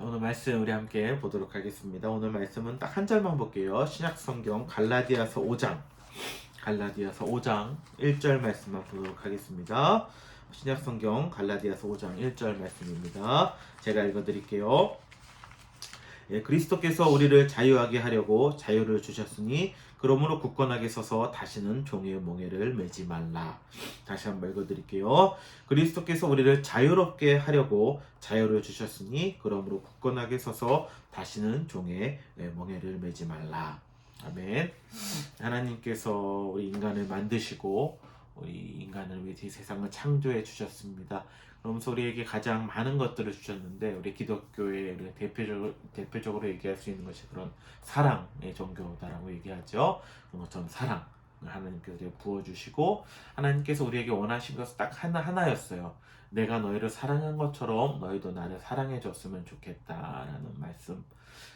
오늘 말씀 우리 함께 보도록 하겠습니다. 오늘 말씀은 딱 한 절만 볼게요. 신약 성경 갈라디아서 5장. 갈라디아서 5장 1절 말씀만 보도록 하겠습니다. 신약 성경 갈라디아서 5장 1절 말씀입니다. 제가 읽어 드릴게요. 그리스도께서 우리를 자유하게 하려고 자유를 주셨으니 그러므로 굳건하게 서서 다시는 종의 멍에를 매지 말라. 다시 한번 읽어드릴게요. 그리스도께서 우리를 자유롭게 하려고 자유를 주셨으니 그러므로 굳건하게 서서 다시는 종의 멍에를 매지 말라. 아멘. 하나님께서 우리 인간을 만드시고 우리 인간을 위해 이 세상을 창조해 주셨습니다. 그러면서 우리에게 가장 많은 것들을 주셨는데 우리 기독교의 우리가 대표적으로 얘기할 수 있는 것이 그런 사랑의 종교다라고 얘기하죠. 그런 것처럼 사랑 하나님께서 우리에게 부어주시고 하나님께서 우리에게 원하신 것은 딱 하나였어요. 내가 너희를 사랑한 것처럼 너희도 나를 사랑해 줬으면 좋겠다라는 말씀.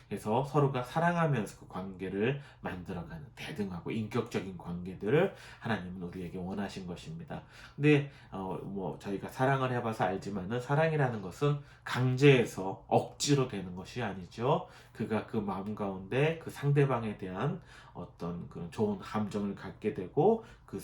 그래서 서로가 사랑하면서 그 관계를 만들어가는 대등하고 인격적인 관계들을 하나님은 우리에게 원하신 것입니다. 근데 저희가 사랑을 해봐서 알지만은 사랑이라는 것은 강제해서 억지로 되는 것이 아니죠. 그가 그 마음 가운데 그 상대방에 대한 어떤 그런 좋은 감정을 갖게 되고 그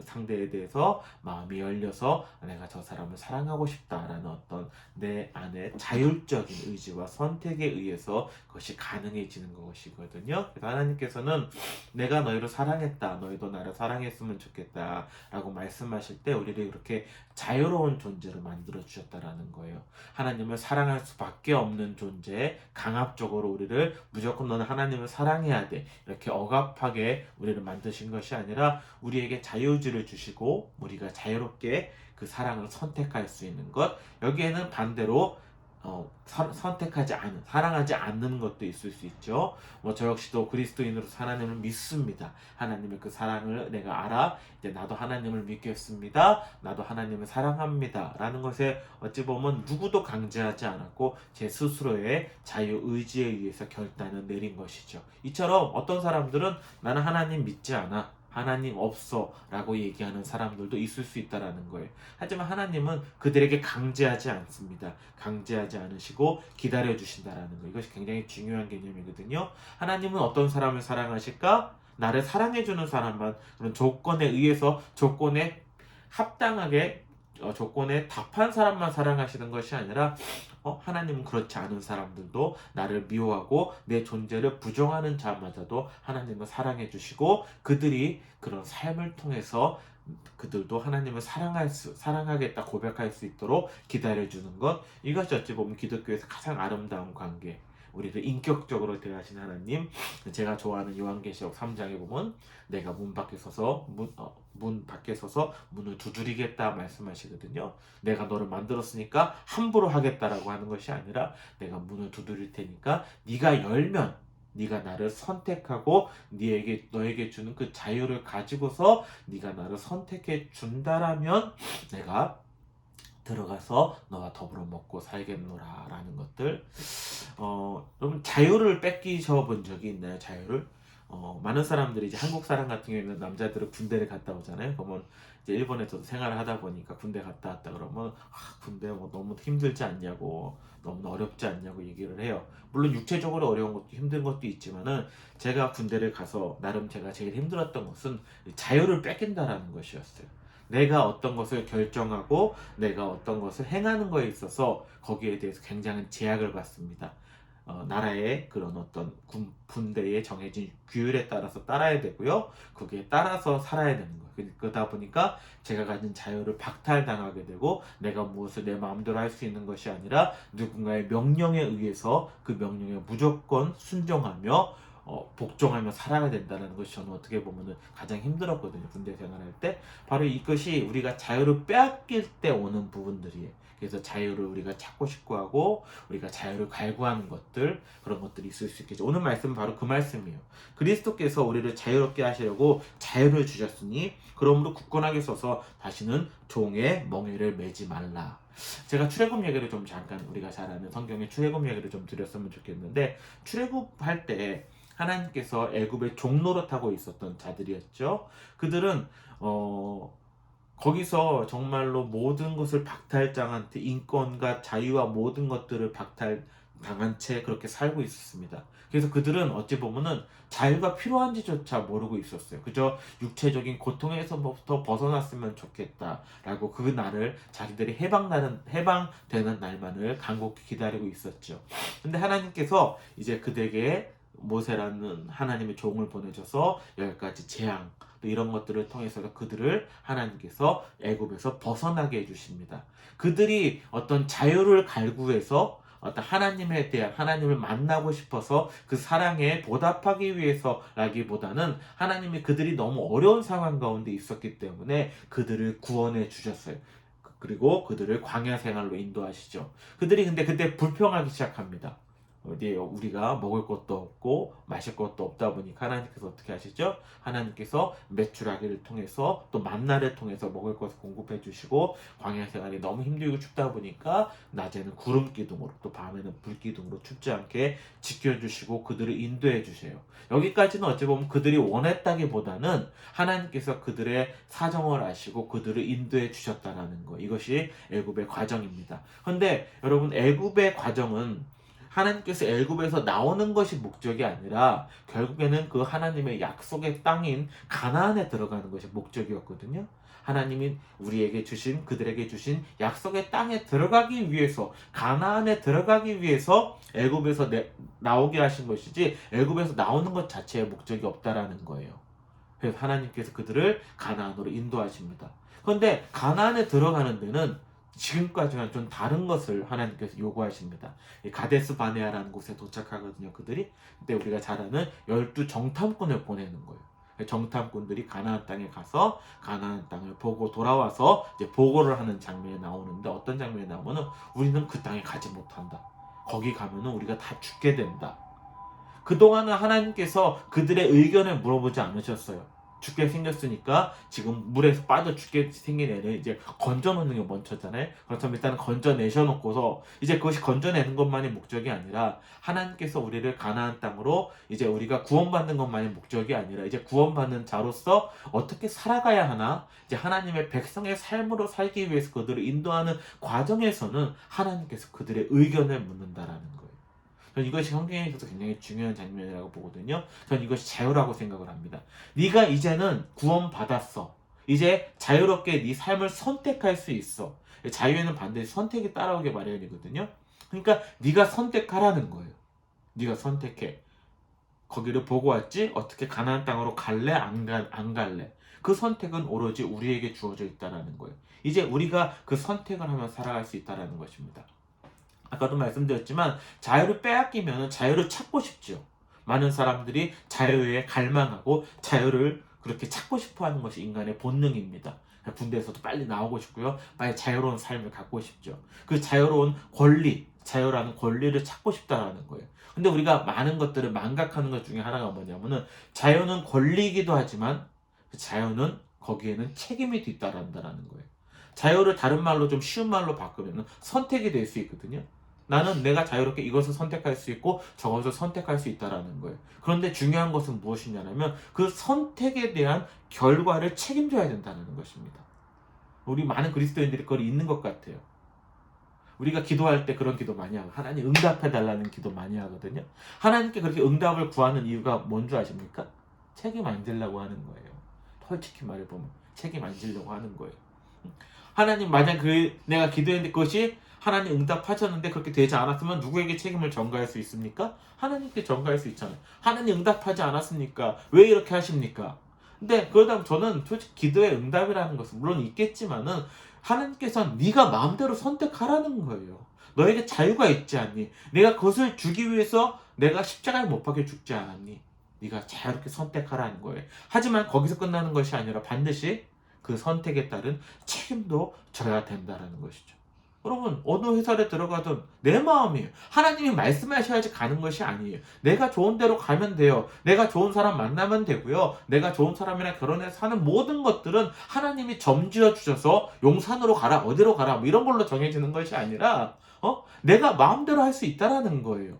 상대에 대해서 마음이 열려서 내가 저 사람을 사랑하고 싶다라는 어떤 내 안에 자율적인 의지와 선택에 의해서 그것이 가능해지는 것이거든요. 그래서 하나님께서는 내가 너희를 사랑했다, 너희도 나를 사랑했으면 좋겠다 라고 말씀하실 때 우리를 이렇게 자유로운 존재로 만들어 주셨다라는 거예요. 하나님을 사랑할 수밖에 없는 존재, 강압적으로 우리를 무조건 너는 하나님을 사랑해야 돼 이렇게 억압하게 우리를 만드신 것이 아니라 우리에게 자유의지를 주시고 우리가 자유롭게 그 사랑을 선택할 수 있는 것. 여기에는 반대로 선택하지 않은, 사랑하지 않는 것도 있을 수 있죠. 저 역시도 그리스도인으로 하나님을 믿습니다. 하나님의 그 사랑을 내가 알아. 이제 나도 하나님을 믿겠습니다. 나도 하나님을 사랑합니다. 라는 것에 어찌 보면 누구도 강제하지 않았고 제 스스로의 자유 의지에 의해서 결단을 내린 것이죠. 이처럼 어떤 사람들은 나는 하나님 믿지 않아. 하나님 없어 라고 얘기하는 사람들도 있을 수 있다라는 거예요. 하지만 하나님은 그들에게 강제하지 않습니다. 강제하지 않으시고 기다려 주신다라는 거. 이것이 굉장히 중요한 개념이거든요. 하나님은 어떤 사람을 사랑하실까? 나를 사랑해 주는 사람만 그런 조건에 의해서 조건에 합당하게 조건에 답한 사람만 사랑하시는 것이 아니라 하나님은 그렇지 않은 사람들도 나를 미워하고 내 존재를 부정하는 자마저도 하나님은 사랑해 주시고 그들이 그런 삶을 통해서 그들도 하나님을 사랑하겠다 고백할 수 있도록 기다려주는 것. 이것이 어찌 보면 기독교에서 가장 아름다운 관계. 우리를 인격적으로 대하신 하나님. 제가 좋아하는 요한계시록 3장에 보면 내가 문 밖에 서서 문을 두드리겠다 말씀하시거든요. 내가 너를 만들었으니까 함부로 하겠다라고 하는 것이 아니라 내가 문을 두드릴 테니까 네가 열면 네가 나를 선택하고 너에게 주는 그 자유를 가지고서 네가 나를 선택해 준다라면 내가 들어가서 너와 더불어 먹고 살겠노라 라는 것들. 여러분 자유를 뺏기셔 본 적이 있나요? 자유를? 많은 사람들이 이제 한국 사람 같은 경우에는 남자들은 군대를 갔다 오잖아요. 그러면 이제 일본에서도 생활을 하다 보니까 군대 갔다 왔다 그러면 군대 뭐 너무 힘들지 않냐고 너무 어렵지 않냐고 얘기를 해요. 물론 육체적으로 어려운 것도 힘든 것도 있지만은 제가 군대를 가서 나름 제가 제일 힘들었던 것은 자유를 뺏긴다라는 것이었어요. 내가 어떤 것을 결정하고 내가 어떤 것을 행하는 것에 있어서 거기에 대해서 굉장한 제약을 받습니다. 나라의 그런 어떤 군대에 정해진 규율에 따라서 따라야 되고요. 거기에 따라서 살아야 되는 거예요. 그러다 보니까 제가 가진 자유를 박탈당하게 되고 내가 무엇을 내 마음대로 할 수 있는 것이 아니라 누군가의 명령에 의해서 그 명령에 무조건 순종하며 복종하며 살아야 된다는 것이 저는 어떻게 보면 가장 힘들었거든요. 군대 생활할 때. 바로 이것이 우리가 자유를 빼앗길 때 오는 부분들이에요. 그래서 자유를 우리가 찾고 싶고 하고 우리가 자유를 갈구하는 것들 그런 것들이 있을 수 있겠죠. 오늘 말씀은 바로 그 말씀이에요. 그리스도께서 우리를 자유롭게 하시려고 자유를 주셨으니 그러므로 굳건하게 서서 다시는 종의 멍에를 매지 말라. 제가 출애굽 얘기를 좀 잠깐 우리가 잘 아는 성경의 출애굽 얘기를 좀 드렸으면 좋겠는데 출애굽할 때 하나님께서 애굽의 종노릇하고 있었던 자들이었죠. 그들은 거기서 정말로 모든 것을 박탈당한테 인권과 자유와 모든 것들을 당한 채 그렇게 살고 있었습니다. 그래서 그들은 어찌 보면은 자유가 필요한지조차 모르고 있었어요. 그저 육체적인 고통에서부터 벗어났으면 좋겠다라고 그 날을 자기들이 해방되는 날만을 간곡히 기다리고 있었죠. 근데 하나님께서 이제 그들에게 모세라는 하나님의 종을 보내줘서 10가지 재앙 또 이런 것들을 통해서 그들을 하나님께서 애굽에서 벗어나게 해주십니다. 그들이 어떤 자유를 갈구해서 어떤 하나님에 대한 하나님을 만나고 싶어서 그 사랑에 보답하기 위해서라기보다는 하나님이 그들이 너무 어려운 상황 가운데 있었기 때문에 그들을 구원해 주셨어요. 그리고 그들을 광야 생활로 인도하시죠. 그들이 근데 그때 불평하기 시작합니다. 어디에 우리가 먹을 것도 없고 마실 것도 없다 보니까 하나님께서 어떻게 하시죠? 하나님께서 메추라기를 통해서 또 만나를 통해서 먹을 것을 공급해 주시고 광야 생활이 너무 힘들고 춥다 보니까 낮에는 구름 기둥으로 또 밤에는 불 기둥으로 춥지 않게 지켜주시고 그들을 인도해 주세요. 여기까지는 어찌 보면 그들이 원했다기보다는 하나님께서 그들의 사정을 아시고 그들을 인도해 주셨다라는 거. 이것이 애굽의 과정입니다. 그런데 여러분 애굽의 과정은 하나님께서 애굽에서 나오는 것이 목적이 아니라 결국에는 그 하나님의 약속의 땅인 가나안에 들어가는 것이 목적이었거든요. 하나님이 우리에게 주신 그들에게 주신 약속의 땅에 들어가기 위해서 가나안에 들어가기 위해서 애굽에서 나오게 하신 것이지 애굽에서 나오는 것 자체의 목적이 없다라는 거예요. 그래서 하나님께서 그들을 가나안으로 인도하십니다. 그런데 가나안에 들어가는 데는 지금까지와 좀 다른 것을 하나님께서 요구하십니다. 가데스 바네아라는 곳에 도착하거든요. 그들이 그때 우리가 잘 아는 12정탐꾼을 보내는 거예요. 정탐꾼들이 가나안 땅에 가서 가나안 땅을 보고 돌아와서 이제 보고를 하는 장면이 나오는데 어떤 장면이 나오면은 우리는 그 땅에 가지 못한다. 거기 가면은 우리가 다 죽게 된다. 그동안은 하나님께서 그들의 의견을 물어보지 않으셨어요. 죽게 생겼으니까 지금 물에서 빠져 죽게 생긴 애를 이제 건져놓는 게 먼저잖아요. 그렇다면 일단 건져내셔놓고서 이제 그것이 건져내는 것만이 목적이 아니라 하나님께서 우리를 가나안 땅으로 이제 우리가 구원받는 것만이 목적이 아니라 이제 구원받는 자로서 어떻게 살아가야 하나 이제 하나님의 백성의 삶으로 살기 위해서 그들을 인도하는 과정에서는 하나님께서 그들의 의견을 묻는다라는 거예요. 저는 이것이 성경에 있어서 굉장히 중요한 장면이라고 보거든요. 저는 이것이 자유라고 생각을 합니다. 네가 이제는 구원받았어. 이제 자유롭게 네 삶을 선택할 수 있어. 자유에는 반드시 선택이 따라오게 마련이거든요. 그러니까 네가 선택하라는 거예요. 네가 선택해. 거기를 보고 왔지? 어떻게 가나안 땅으로 갈래? 안 갈래? 그 선택은 오로지 우리에게 주어져 있다는 거예요. 이제 우리가 그 선택을 하며 살아갈 수 있다는 것입니다. 아까도 말씀드렸지만 자유를 빼앗기면 자유를 찾고 싶죠. 많은 사람들이 자유에 갈망하고 자유를 그렇게 찾고 싶어하는 것이 인간의 본능입니다. 군대에서도 빨리 나오고 싶고요. 빨리 자유로운 삶을 갖고 싶죠. 그 자유로운 권리, 자유라는 권리를 찾고 싶다라는 거예요. 근데 우리가 많은 것들을 망각하는 것 중에 하나가 뭐냐면은 자유는 권리이기도 하지만 그 자유는 거기에는 책임이 뒤따른다라는 거예요. 자유를 다른 말로 좀 쉬운 말로 바꾸면 선택이 될 수 있거든요. 나는 내가 자유롭게 이것을 선택할 수 있고 저것을 선택할 수 있다라는 거예요. 그런데 중요한 것은 무엇이냐면 그 선택에 대한 결과를 책임져야 된다는 것입니다. 우리 많은 그리스도인들이 그걸 잊는 것 같아요. 우리가 기도할 때 그런 기도 많이 하고 하나님 응답해 달라는 기도 많이 하거든요. 하나님께 그렇게 응답을 구하는 이유가 뭔지 아십니까? 책임 안 지려고 하는 거예요. 솔직히 말해보면 책임 안 지려고 하는 거예요. 하나님 만약 내가 기도했는데 그것이 하나님 응답하셨는데 그렇게 되지 않았으면 누구에게 책임을 전가할 수 있습니까? 하나님께 전가할 수 있잖아요. 하나님 응답하지 않았습니까? 왜 이렇게 하십니까? 근데 그러다 저는 솔직히 기도의 응답이라는 것은 물론 있겠지만은 하나님께서는 네가 마음대로 선택하라는 거예요. 너에게 자유가 있지 않니? 내가 그것을 주기 위해서 내가 십자가에 못 박혀 죽지 않았니? 네가 자유롭게 선택하라는 거예요. 하지만 거기서 끝나는 것이 아니라 반드시 그 선택에 따른 책임도 져야 된다는 것이죠. 여러분 어느 회사에 들어가든 내 마음이에요. 하나님이 말씀하셔야지 가는 것이 아니에요. 내가 좋은 데로 가면 돼요. 내가 좋은 사람 만나면 되고요. 내가 좋은 사람이랑 결혼해서 사는 모든 것들은 하나님이 점지어 주셔서 용산으로 가라 어디로 가라 뭐 이런 걸로 정해지는 것이 아니라 내가 마음대로 할 수 있다라는 거예요.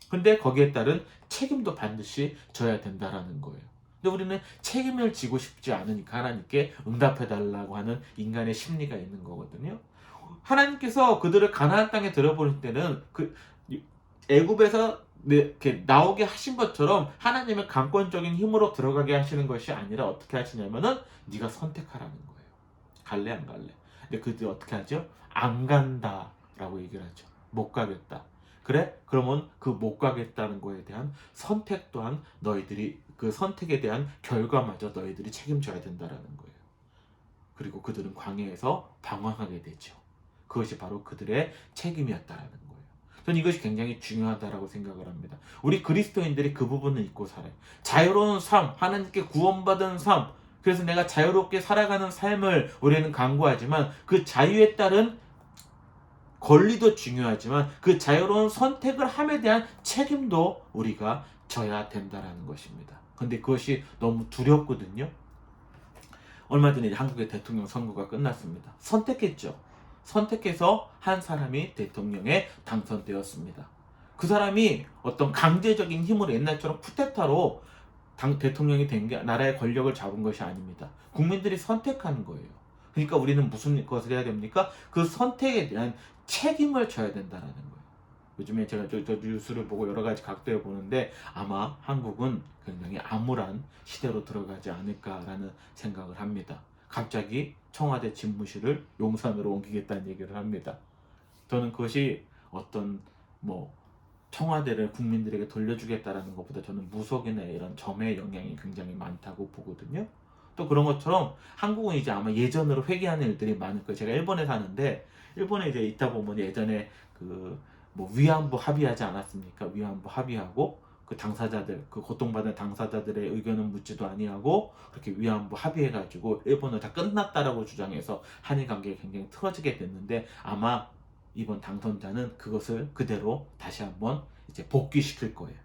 근데 거기에 따른 책임도 반드시 져야 된다라는 거예요. 근데 우리는 책임을 지고 싶지 않으니까 하나님께 응답해달라고 하는 인간의 심리가 있는 거거든요. 하나님께서 그들을 가나안 땅에 들어보낼 때는 애굽에서 이렇게 나오게 하신 것처럼 하나님의 강권적인 힘으로 들어가게 하시는 것이 아니라 어떻게 하시냐면은 네가 선택하라는 거예요. 갈래 안 갈래. 근데 그들이 어떻게 하죠? 안 간다라고 얘기를 하죠. 못 가겠다. 그래? 그러면 그 못 가겠다는 거에 대한 선택 또한 너희들이 그 선택에 대한 결과마저 너희들이 책임져야 된다라는 거예요. 그리고 그들은 광야에서 방황하게 되죠. 그것이 바로 그들의 책임이었다라는 거예요. 저는 이것이 굉장히 중요하다라고 생각을 합니다. 우리 그리스도인들이 그 부분을 잊고 살아요. 자유로운 삶, 하나님께 구원받은 삶, 그래서 내가 자유롭게 살아가는 삶을 우리는 강구하지만 그 자유에 따른 권리도 중요하지만 그 자유로운 선택을 함에 대한 책임도 우리가 져야 된다라는 것입니다. 근데 그것이 너무 두렵거든요. 얼마 전에 한국의 대통령 선거가 끝났습니다. 선택했죠. 선택해서 한 사람이 대통령에 당선되었습니다. 그 사람이 어떤 강제적인 힘으로 옛날처럼 쿠데타로 대통령이 된 게 나라의 권력을 잡은 것이 아닙니다. 국민들이 선택한 거예요. 그러니까 우리는 무슨 것을 해야 됩니까? 그 선택에 대한 책임을 져야 된다는 거예요. 요즘에 제가 저 뉴스를 보고 여러 가지 각도에 보는데 아마 한국은 굉장히 암울한 시대로 들어가지 않을까라는 생각을 합니다. 갑자기 청와대 집무실을 용산으로 옮기겠다는 얘기를 합니다. 저는 그것이 어떤 뭐 청와대를 국민들에게 돌려주겠다라는 것보다 저는 무속이나 이런 점의 영향이 굉장히 많다고 보거든요. 또 그런 것처럼 한국은 이제 아마 예전으로 회귀하는 일들이 많을 거예요. 제가 일본에 사는데 일본에 이제 있다 보면 예전에 그 뭐 위안부 합의하지 않았습니까? 위안부 합의하고 그 당사자들, 그 고통받은 당사자들의 의견은 묻지도 아니하고 그렇게 위안부 합의해가지고 일본은 다 끝났다라고 주장해서 한일 관계가 굉장히 틀어지게 됐는데 아마 이번 당선자는 그것을 그대로 다시 한번 이제 복귀시킬 거예요.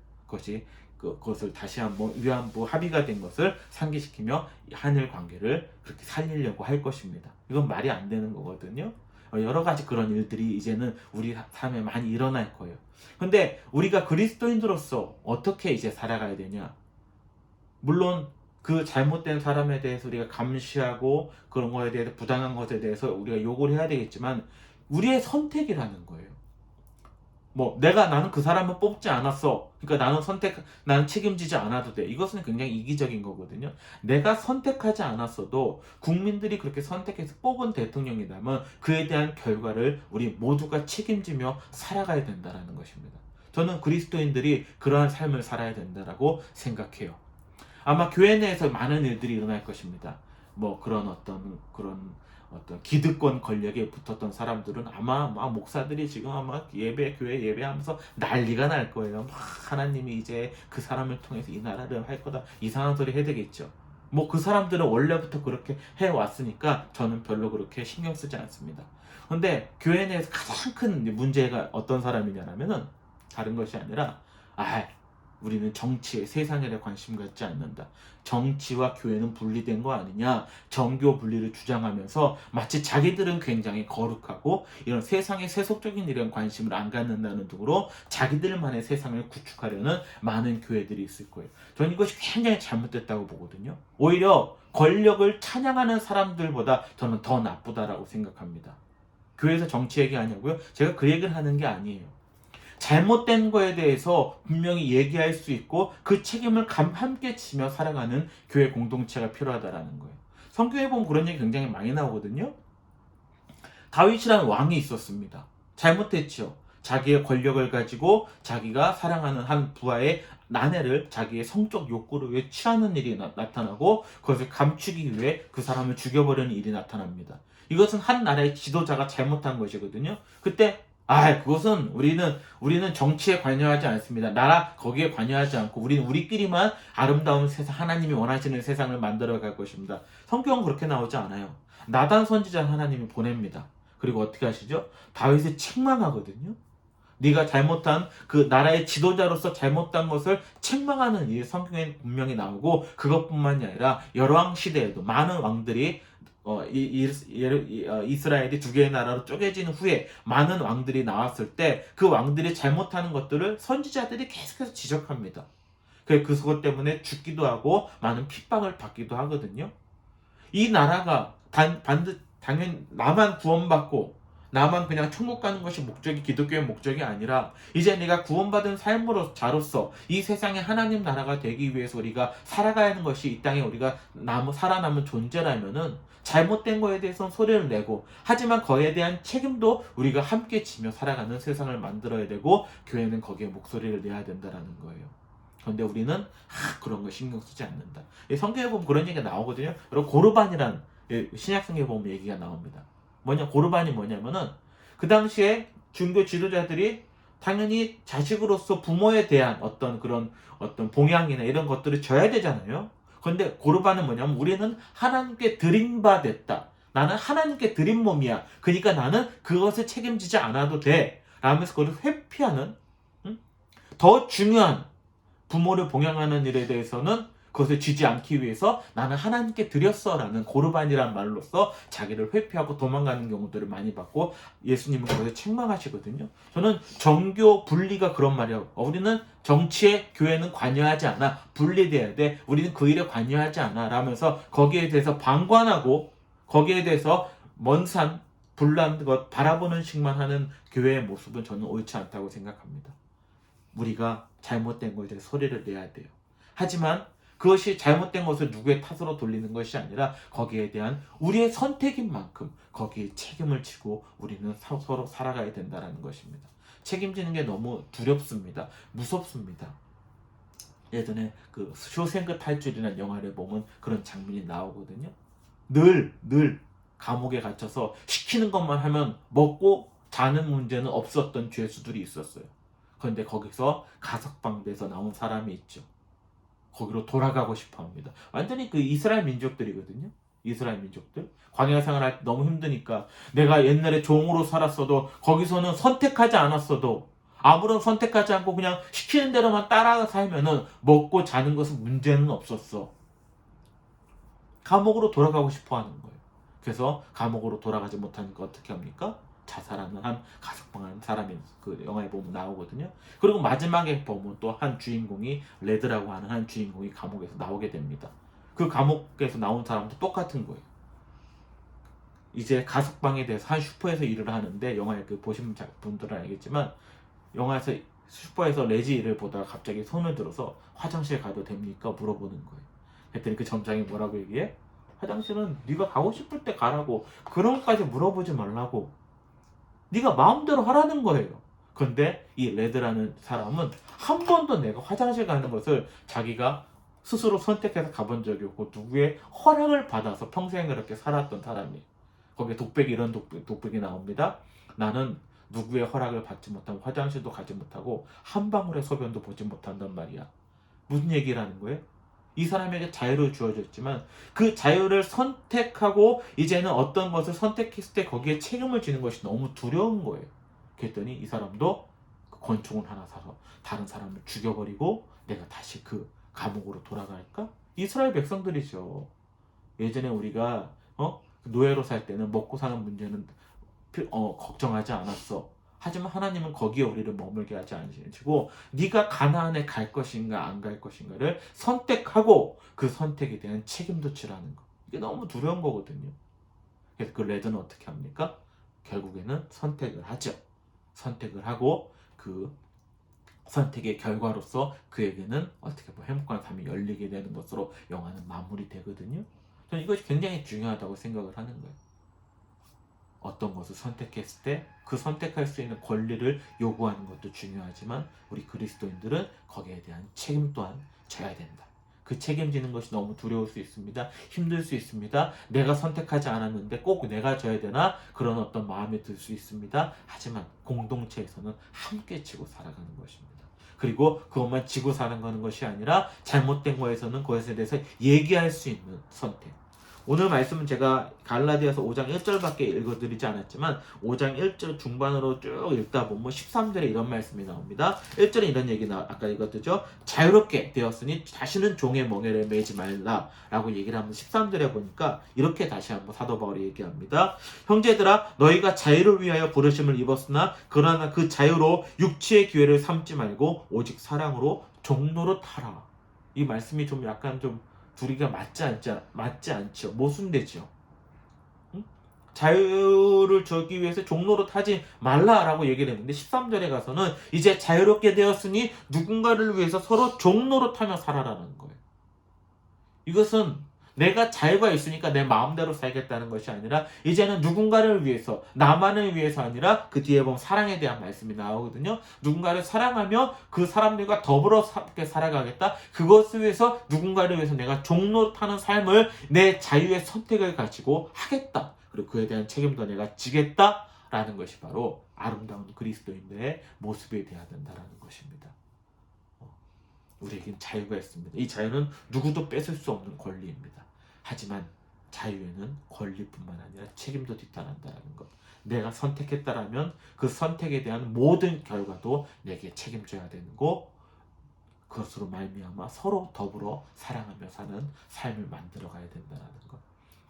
그것을 다시 한번 위안부 합의가 된 것을 상기시키며 한일 관계를 그렇게 살리려고 할 것입니다. 이건 말이 안 되는 거거든요. 여러 가지 그런 일들이 이제는 우리 삶에 많이 일어날 거예요. 근데 우리가 그리스도인으로서 어떻게 이제 살아가야 되냐? 물론 그 잘못된 사람에 대해서 우리가 감시하고 그런 거에 대해서 부당한 것에 대해서 우리가 욕을 해야 되겠지만 우리의 선택이라는 거예요. 나는 그 사람을 뽑지 않았어. 그러니까 나는 책임지지 않아도 돼. 이것은 굉장히 이기적인 거거든요. 내가 선택하지 않았어도 국민들이 그렇게 선택해서 뽑은 대통령이라면 그에 대한 결과를 우리 모두가 책임지며 살아가야 된다는 것입니다. 저는 그리스도인들이 그러한 삶을 살아야 된다고 생각해요. 아마 교회 내에서 많은 일들이 일어날 것입니다. 그런 어떤 기득권 권력에 붙었던 사람들은 아마 막 목사들이 지금 아마 교회 예배하면서 난리가 날 거예요. 막 하나님이 이제 그 사람을 통해서 이 나라를 할 거다. 이상한 소리 해야 되겠죠. 그 사람들은 원래부터 그렇게 해왔으니까 저는 별로 그렇게 신경 쓰지 않습니다. 근데 교회 내에서 가장 큰 문제가 어떤 사람이냐면은 다른 것이 아니라 우리는 정치에 세상에 대해 관심 갖지 않는다. 정치와 교회는 분리된 거 아니냐. 정교 분리를 주장하면서 마치 자기들은 굉장히 거룩하고 이런 세상의 세속적인 일에 관심을 안 갖는다는 등으로 자기들만의 세상을 구축하려는 많은 교회들이 있을 거예요. 저는 이것이 굉장히 잘못됐다고 보거든요. 오히려 권력을 찬양하는 사람들보다 저는 더 나쁘다라고 생각합니다. 교회에서 정치 얘기하냐고요? 제가 그 얘기를 하는 게 아니에요. 잘못된 거에 대해서 분명히 얘기할 수 있고 그 책임을 함께 지며 살아가는 교회 공동체가 필요하다라는 거예요. 성경에 보면 그런 얘기 굉장히 많이 나오거든요. 다윗이라는 왕이 있었습니다. 잘못했죠. 자기의 권력을 가지고 자기가 사랑하는 한 부하의 아내를 자기의 성적 욕구를 위해 취하는 일이 나타나고 그것을 감추기 위해 그 사람을 죽여버리는 일이 나타납니다. 이것은 한 나라의 지도자가 잘못한 것이거든요. 그때 그것은 우리는 정치에 관여하지 않습니다. 나라 거기에 관여하지 않고 우리는 우리끼리만 아름다운 세상, 하나님이 원하시는 세상을 만들어 갈 것입니다. 성경은 그렇게 나오지 않아요. 나단 선지자 하나님이 보냅니다. 그리고 어떻게 하시죠? 다윗을 책망하거든요. 네가 잘못한 그 나라의 지도자로서 잘못한 것을 책망하는 이 성경에 분명히 나오고 그것뿐만이 아니라 열왕 시대에도 많은 왕들이 이스라엘이 두 개의 나라로 쪼개진 후에 많은 왕들이 나왔을 때 그 왕들이 잘못하는 것들을 선지자들이 계속해서 지적합니다. 그것 때문에 죽기도 하고 많은 핍박을 받기도 하거든요. 이 나라가 당연히 나만 구원받고 나만 그냥 천국 가는 것이 목적이 기독교의 목적이 아니라 이제 내가 구원받은 삶으로 자로서 이 세상에 하나님 나라가 되기 위해서 우리가 살아가야 하는 것이 이 땅에 우리가 살아남은 존재라면은 잘못된 거에 대해서는 소리를 내고 하지만 거기에 대한 책임도 우리가 함께 지며 살아가는 세상을 만들어야 되고 교회는 거기에 목소리를 내야 된다라는 거예요. 그런데 우리는 그런 거 신경 쓰지 않는다. 성경에 보면 그런 얘기가 나오거든요. 여러분 고르반이란 신약성경에 보면 얘기가 나옵니다. 고르반이 뭐냐면은 그 당시에 중교 지도자들이 당연히 자식으로서 부모에 대한 어떤 그런 어떤 봉양이나 이런 것들을 져야 되잖아요. 그런데 고르반은 뭐냐면 우리는 하나님께 드린 바 됐다. 나는 하나님께 드린 몸이야. 그러니까 나는 그것을 책임지지 않아도 돼. 라면서 그걸 회피하는 더 중요한 부모를 봉양하는 일에 대해서는 그것을 쥐지 않기 위해서 나는 하나님께 드렸어 라는 고르반이란 말로써 자기를 회피하고 도망가는 경우들을 많이 봤고 예수님은 그것을 책망하시거든요. 저는 정교 분리가 그런 말이에요. 우리는 정치에 교회는 관여하지 않아. 분리돼야 돼. 우리는 그 일에 관여하지 않아 라면서 거기에 대해서 방관하고 거기에 대해서 먼 산 불난 것 바라보는 식만 하는 교회의 모습은 저는 옳지 않다고 생각합니다. 우리가 잘못된 것에 대해 소리를 내야 돼요. 하지만 그것이 잘못된 것을 누구의 탓으로 돌리는 것이 아니라 거기에 대한 우리의 선택인 만큼 거기에 책임을 지고 우리는 서로 살아가야 된다는 것입니다. 책임지는 게 너무 두렵습니다. 무섭습니다. 예전에 그 쇼생크 탈출이라는 영화를 보면 그런 장면이 나오거든요. 늘 감옥에 갇혀서 시키는 것만 하면 먹고 자는 문제는 없었던 죄수들이 있었어요. 그런데 거기서 가석방돼서 나온 사람이 있죠. 거기로 돌아가고 싶어 합니다. 완전히 그 이스라엘 민족들이거든요. 이스라엘 민족들. 광야 생활할 때 너무 힘드니까 내가 옛날에 종으로 살았어도 거기서는 선택하지 않았어도 아무런 선택하지 않고 그냥 시키는 대로만 따라 살면은 먹고 자는 것은 문제는 없었어. 감옥으로 돌아가고 싶어 하는 거예요. 그래서 감옥으로 돌아가지 못하니까 어떻게 합니까? 자살하는 한 가석방하는 사람이 그 영화에 보면 나오거든요. 그리고 마지막에 보면 또 한 주인공이 레드라고 하는 한 주인공이 감옥에서 나오게 됩니다. 그 감옥에서 나온 사람도 똑같은 거예요. 이제 가석방에 대해서 한 슈퍼에서 일을 하는데 영화에 그 보신 분들은 알겠지만 영화에서 슈퍼에서 레지 일을 보다가 갑자기 손을 들어서 화장실 가도 됩니까? 물어보는 거예요. 그랬더니 그 점장이 뭐라고 얘기해? 화장실은 네가 가고 싶을 때 가라고 그런 것까지 물어보지 말라고 네가 마음대로 하라는 거예요. 근데 이 레드라는 사람은 한 번도 내가 화장실 가는 것을 자기가 스스로 선택해서 가본 적이 없고 누구의 허락을 받아서 평생 그렇게 살았던 사람이 거기에 독백이 이런 독백이 나옵니다. 나는 누구의 허락을 받지 못하고 화장실도 가지 못하고 한 방울의 소변도 보지 못한단 말이야. 무슨 얘기라는 거예요? 이 사람에게 자유를 주어졌지만 그 자유를 선택하고 이제는 어떤 것을 선택했을 때 거기에 책임을 지는 것이 너무 두려운 거예요. 그랬더니 이 사람도 그 권총을 하나 사서 다른 사람을 죽여버리고 내가 다시 그 감옥으로 돌아갈까? 이스라엘 백성들이죠. 예전에 우리가 노예로 살 때는 먹고 사는 문제는 걱정하지 않았어. 하지만 하나님은 거기에 우리를 머물게 하지 않으시고 네가 가나안에 갈 것인가 안 갈 것인가를 선택하고 그 선택에 대한 책임도 지라는 거. 이게 너무 두려운 거거든요. 그래서 그 레드는 어떻게 합니까? 결국에는 선택을 하죠. 선택을 하고 그 선택의 결과로서 그에게는 어떻게 보면 행복한 삶이 열리게 되는 것으로 영화는 마무리되거든요. 저는 이것이 굉장히 중요하다고 생각을 하는 거예요. 어떤 것을 선택했을 때 그 선택할 수 있는 권리를 요구하는 것도 중요하지만 우리 그리스도인들은 거기에 대한 책임 또한 져야 된다. 그 책임지는 것이 너무 두려울 수 있습니다. 힘들 수 있습니다. 내가 선택하지 않았는데 꼭 내가 져야 되나? 그런 어떤 마음이 들 수 있습니다. 하지만 공동체에서는 함께 지고 살아가는 것입니다. 그리고 그것만 지고 사는 것이 아니라 잘못된 거에서는 그것에 대해서 얘기할 수 있는 선택. 오늘 말씀은 제가 갈라디아서 5장 1절밖에 읽어드리지 않았지만 5장 1절 중반으로 쭉 읽다 보면 13절에 이런 말씀이 나옵니다. 1절에 이런 얘기 아까 읽었죠. 자유롭게 되었으니 다시는 종의 멍에를 매지 말라 라고 얘기를 하면 13절에 보니까 이렇게 다시 한번 사도 바울이 얘기합니다. 형제들아 너희가 자유를 위하여 부르심을 입었으나 그러나 그 자유로 육체의 기회를 삼지 말고 오직 사랑으로 종로로 타라. 이 말씀이 좀 약간 좀 둘이가 맞지 않죠. 모순되죠. 응? 자유를 주기 위해서 종로를 타지 말라라고 얘기를 했는데 13절에 가서는 이제 자유롭게 되었으니 누군가를 위해서 서로 종로를 타며 살아라는 거예요. 이것은 내가 자유가 있으니까 내 마음대로 살겠다는 것이 아니라 이제는 누군가를 위해서, 나만을 위해서 아니라 그 뒤에 보면 사랑에 대한 말씀이 나오거든요. 누군가를 사랑하며 그 사람들과 더불어 함께 살아가겠다. 그것을 위해서 누군가를 위해서 내가 종로 타는 삶을 내 자유의 선택을 가지고 하겠다. 그리고 그에 대한 책임도 내가 지겠다라는 것이 바로 아름다운 그리스도인의 모습이 되어야 된다는 것입니다. 우리에겐 자유가 있습니다. 이 자유는 누구도 뺏을 수 없는 권리입니다. 하지만 자유에는 권리뿐만 아니라 책임도 뒤따른다는 것. 내가 선택했다라면 그 선택에 대한 모든 결과도 내게 책임져야 되는 거. 그것으로 말미암아 서로 더불어 사랑하며 사는 삶을 만들어가야 된다는 것.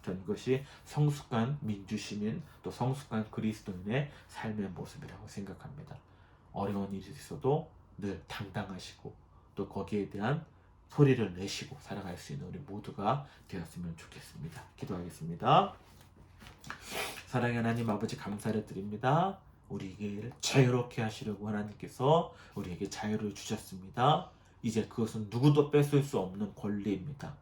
저는 이것이 성숙한 민주시민 또 성숙한 그리스도인의 삶의 모습이라고 생각합니다. 어려운 일이 있어도 늘 당당하시고 또 거기에 대한 소리를 내시고 살아갈 수 있는 우리 모두가 되었으면 좋겠습니다. 기도하겠습니다. 사랑의 하나님 아버지 감사를 드립니다. 우리에게 자유롭게 하시려고 하나님께서 우리에게 자유를 주셨습니다. 이제 그것은 누구도 뺏을 수 없는 권리입니다.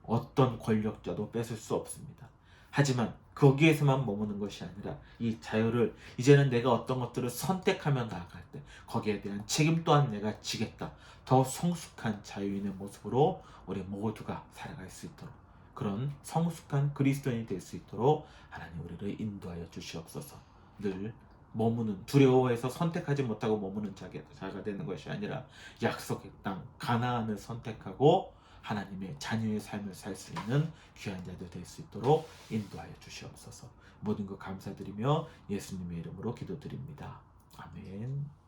어떤 권력자도 뺏을 수 없습니다. 하지만 거기에서만 머무는 것이 아니라 이 자유를 이제는 내가 어떤 것들을 선택하며 나아갈 때 거기에 대한 책임 또한 내가 지겠다. 더 성숙한 자유인의 모습으로 우리 모두가 살아갈 수 있도록 그런 성숙한 그리스도인이 될 수 있도록 하나님 우리를 인도하여 주시옵소서. 늘 머무는 두려워해서 선택하지 못하고 머무는 자가 되는 것이 아니라 약속의 땅 가나안을 선택하고 하나님의 자녀의 삶을 살 수 있는 귀한 자들 될 수 있도록 인도하여 주시옵소서. 모든 것 감사드리며 예수님의 이름으로 기도드립니다. 아멘.